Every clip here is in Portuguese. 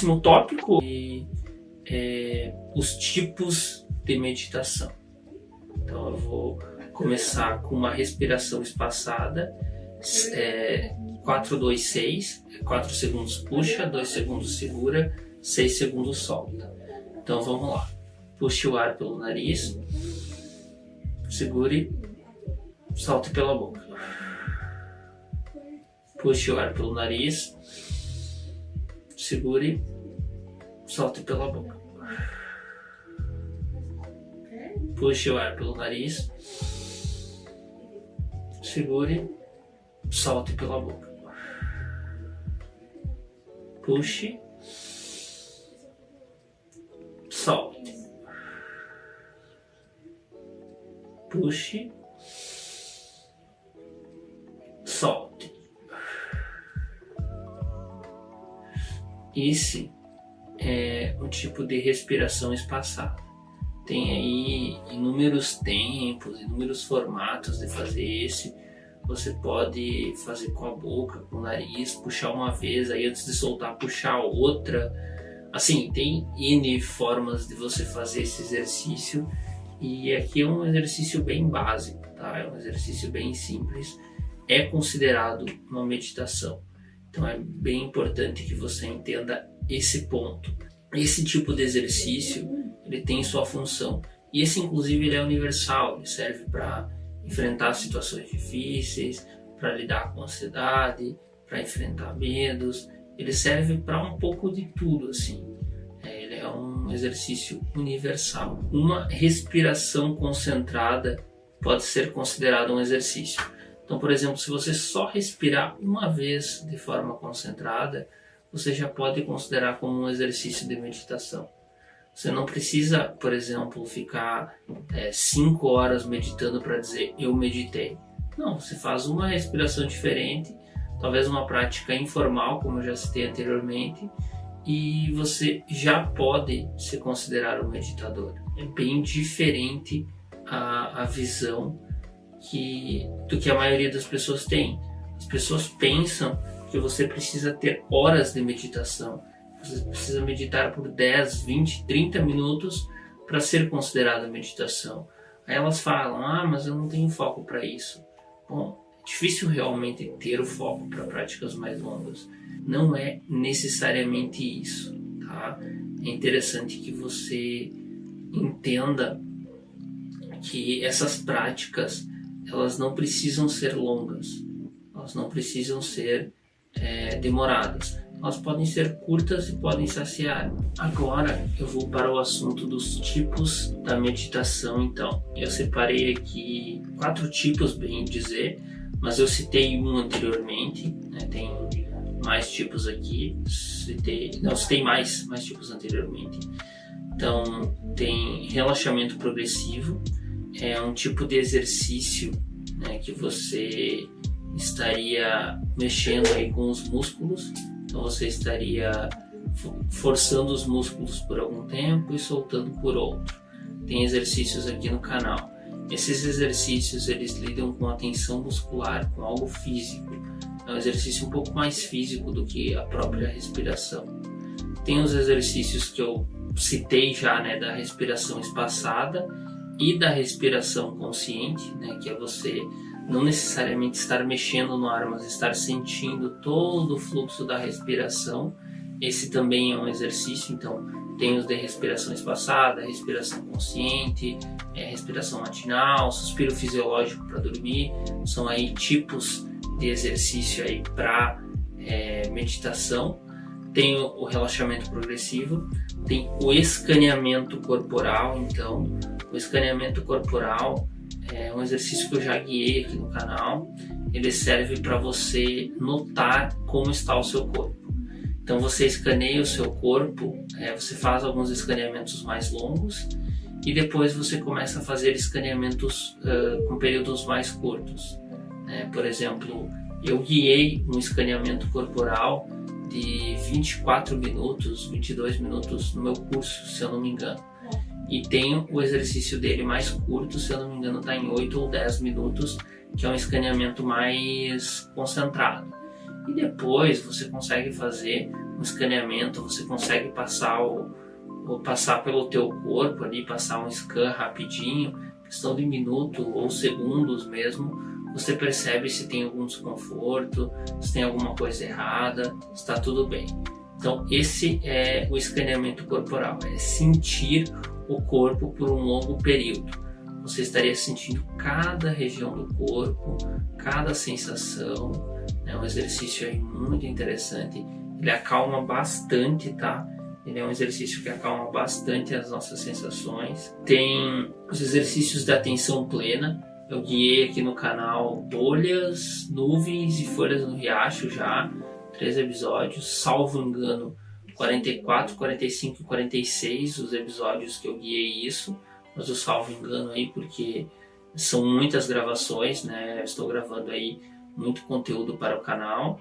Próximo tópico é os tipos de meditação. Então eu vou começar com uma respiração espaçada, 4, 2, 6, 4 segundos puxa, 2 segundos segura, 6 segundos solta. Então vamos lá, puxe o ar pelo nariz, segure, solte pela boca. Puxe o ar pelo nariz, segure, solte pela boca. Puxe o ar pelo nariz, segure, solte pela boca. Puxe, solte. Puxe, solte. Esse é um tipo de respiração espaçada. Tem aí inúmeros tempos, inúmeros formatos de fazer esse. Você pode fazer com a boca, com o nariz, puxar uma vez, aí antes de soltar, puxar outra. Assim, tem N formas de você fazer esse exercício. E aqui é um exercício bem básico, tá? É um exercício bem simples. É considerado uma meditação. Então é bem importante que você entenda esse ponto. Esse tipo de exercício, ele tem sua função. E esse, inclusive, ele é universal. Ele serve para enfrentar situações difíceis, para lidar com ansiedade, para enfrentar medos. Ele serve para um pouco de tudo, assim. Ele é um exercício universal. Uma respiração concentrada pode ser considerada um exercício. Então, por exemplo, se você só respirar uma vez de forma concentrada, você já pode considerar como um exercício de meditação. Você não precisa, por exemplo, ficar 5 horas meditando para dizer eu meditei. Não, você faz uma respiração diferente, talvez uma prática informal, como eu já citei anteriormente, e você já pode se considerar um meditador. É bem diferente a visão do que a maioria das pessoas tem. As pessoas pensam que você precisa ter horas de meditação. Você precisa meditar por 10, 20, 30 minutos para ser considerada meditação. Aí elas falam, mas eu não tenho foco para isso. Bom, é difícil realmente ter o foco para práticas mais longas. Não é necessariamente isso, tá? É interessante que você entenda que essas práticas, elas não precisam ser longas. Elas não precisam ser demoradas. Elas podem ser curtas e podem saciar. Agora eu vou para o assunto dos tipos da meditação. Então, eu separei aqui 4 tipos, bem dizer, mas eu citei um anteriormente, né? Tem mais tipos aqui, citei mais tipos anteriormente. Então, tem relaxamento progressivo, é um tipo de exercício, né, que você estaria mexendo aí com os músculos. Então você estaria forçando os músculos por algum tempo e soltando por outro. Tem exercícios aqui no canal. Esses exercícios, eles lidam com a tensão muscular, com algo físico. É um exercício um pouco mais físico do que a própria respiração. Tem os exercícios que eu citei já, né, da respiração espaçada e da respiração consciente, né, que é você não necessariamente estar mexendo no ar, mas estar sentindo todo o fluxo da respiração. Esse também é um exercício. Então tem os de respiração espaçada, respiração consciente, respiração matinal, suspiro fisiológico para dormir. São aí tipos de exercício aí para meditação. Tem o relaxamento progressivo, tem o escaneamento corporal. Então o escaneamento corporal é um exercício que eu já guiei aqui no canal. Ele serve para você notar como está o seu corpo. Então você escaneia o seu corpo, você faz alguns escaneamentos mais longos e depois você começa a fazer escaneamentos com períodos mais curtos. Por exemplo, eu guiei um escaneamento corporal de 24 minutos, 22 minutos no meu curso, se eu não me engano. E tem o exercício dele mais curto, se eu não me engano está em 8 ou 10 minutos, que é um escaneamento mais concentrado. E depois você consegue fazer um escaneamento, você consegue passar pelo teu corpo ali, passar um scan rapidinho, questão de minuto ou segundos mesmo, você percebe se tem algum desconforto, se tem alguma coisa errada, se está tudo bem. Então esse é o escaneamento corporal, é sentir o corpo por um longo período. Você estaria sentindo cada região do corpo, cada sensação. É um exercício aí muito interessante, ele acalma bastante, tá? Ele é um exercício que acalma bastante as nossas sensações. Tem os exercícios da atenção plena. Eu guiei aqui no canal Bolhas, Nuvens e Folhas no Riacho já. 3 episódios, salvo engano, 44, 45 e 46 os episódios que eu guiei isso. Mas eu salvo engano aí porque são muitas gravações, né? Eu estou gravando aí muito conteúdo para o canal.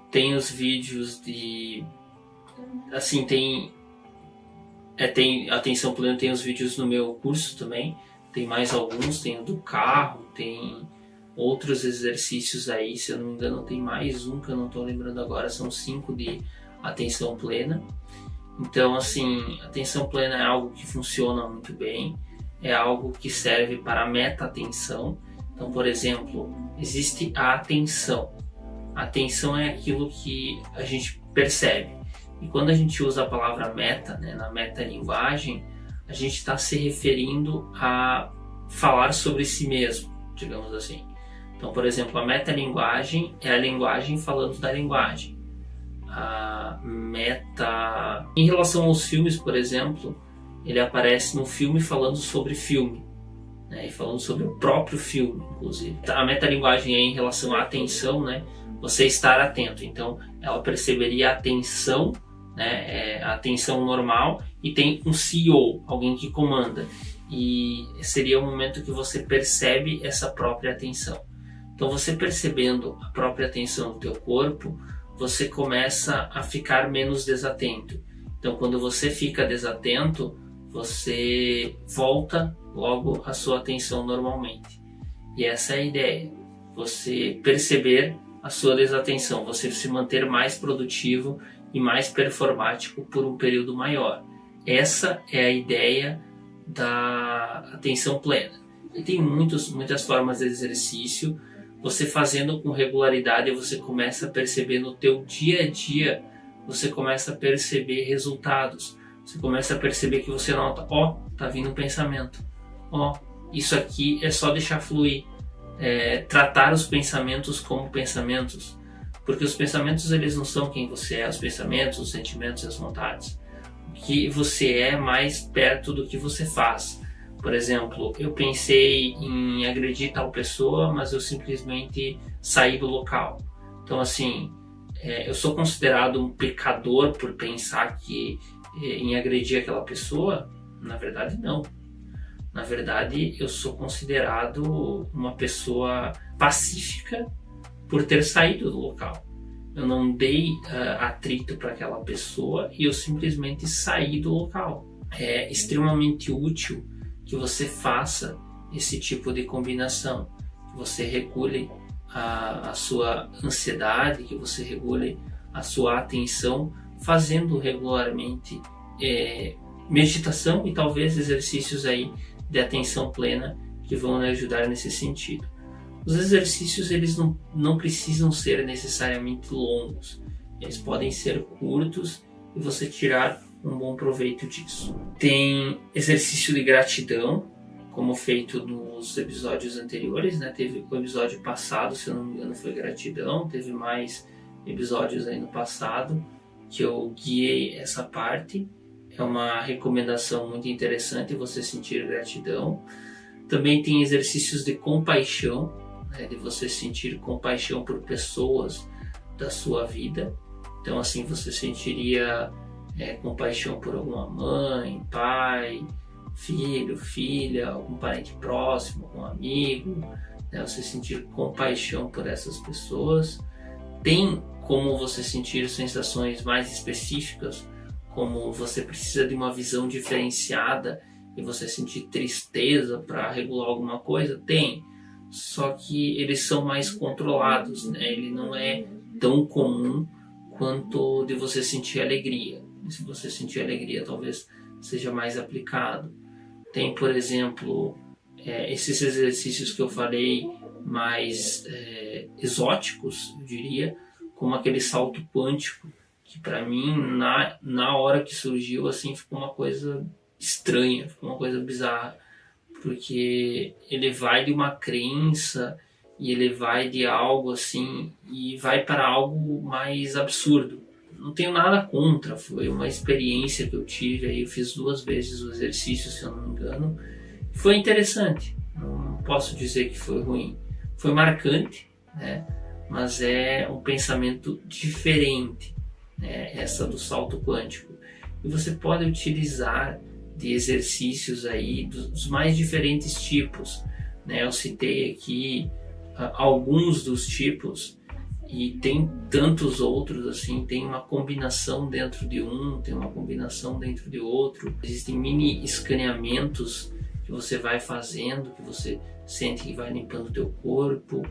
Tem os vídeos de... Assim, tem atenção plena, tem os vídeos no meu curso também. Tem mais alguns, tem o do carro, tem outros exercícios aí. Se eu não me engano, tem mais um que eu não estou lembrando agora. São 5 de atenção plena. Então, assim, atenção plena é algo que funciona muito bem. É algo que serve para meta-atenção. Então, por exemplo, existe a atenção. A atenção é aquilo que a gente percebe. E quando a gente usa a palavra meta, né, na metalinguagem, a gente está se referindo a falar sobre si mesmo, digamos assim. Então, por exemplo, a metalinguagem é a linguagem falando da linguagem. A meta... Em relação aos filmes, por exemplo, ele aparece no filme falando sobre filme, né, e falando sobre o próprio filme, inclusive. A metalinguagem é em relação à atenção, né, você estar atento. Então, ela perceberia a atenção, né, a atenção normal, e tem um CEO, alguém que comanda. E seria o momento que você percebe essa própria atenção. Então, você percebendo a própria atenção do teu corpo, você começa a ficar menos desatento. Então, quando você fica desatento, você volta logo a sua atenção normalmente. E essa é a ideia, você perceber a sua desatenção, você se manter mais produtivo e mais performático por um período maior. Essa é a ideia da atenção plena. E tem muitas formas de exercício. Você fazendo com regularidade, você começa a perceber no teu dia a dia, você começa a perceber resultados. Você começa a perceber que você nota, tá vindo um pensamento. Isso aqui é só deixar fluir. Tratar os pensamentos como pensamentos. Porque os pensamentos, eles não são quem você é. Os pensamentos, os sentimentos e as vontades. O que você é mais perto do que você faz. Por exemplo, eu pensei em agredir tal pessoa, mas eu simplesmente saí do local. Então, assim, eu sou considerado um pecador por pensar que em agredir aquela pessoa? Na verdade, não. Na verdade, eu sou considerado uma pessoa pacífica por ter saído do local. Eu não dei atrito para aquela pessoa e eu simplesmente saí do local. É extremamente útil que você faça esse tipo de combinação, que você regule a sua ansiedade, que você regule a sua atenção, fazendo regularmente meditação e talvez exercícios aí de atenção plena que vão lhe ajudar nesse sentido. Os exercícios, eles não precisam ser necessariamente longos, eles podem ser curtos e você tirar um bom proveito disso. Tem exercício de gratidão, como feito nos episódios anteriores, né? Teve o episódio passado, se eu não me engano, foi gratidão. Teve mais episódios aí no passado que eu guiei essa parte. É uma recomendação muito interessante você sentir gratidão. Também tem exercícios de compaixão, né? De você sentir compaixão por pessoas da sua vida. Então, assim, você sentiria compaixão por alguma mãe, pai, filho, filha, algum parente próximo, algum amigo, né? Você sentir compaixão por essas pessoas. Tem como você sentir sensações mais específicas, como você precisa de uma visão diferenciada e você sentir tristeza para regular alguma coisa? Tem, só que eles são mais controlados, né? Ele não é tão comum quanto de você sentir alegria. E se você sentir alegria, talvez seja mais aplicado. Tem, por exemplo, esses exercícios que eu falei mais exóticos, eu diria, como aquele salto quântico, que para mim, na hora que surgiu, assim, ficou uma coisa estranha, ficou uma coisa bizarra, porque ele vai de uma crença e ele vai de algo assim e vai para algo mais absurdo. Não tenho nada contra, foi uma experiência que eu tive, aí eu fiz 2 vezes o exercício, se eu não me engano. Foi interessante, não posso dizer que foi ruim. Foi marcante, né? Mas é um pensamento diferente, né? Essa do salto quântico. E você pode utilizar de exercícios aí dos mais diferentes tipos, né? Eu citei aqui alguns dos tipos e tem tantos outros assim, tem uma combinação dentro de um, tem uma combinação dentro de outro. Existem mini escaneamentos que você vai fazendo, que você sente que vai limpando o teu corpo.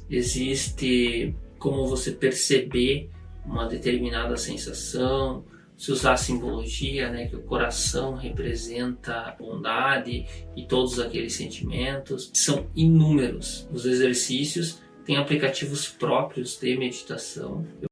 Existe como você perceber uma determinada sensação, se usar a simbologia, né, que o coração representa a bondade e todos aqueles sentimentos. São inúmeros os exercícios, tem aplicativos próprios de meditação.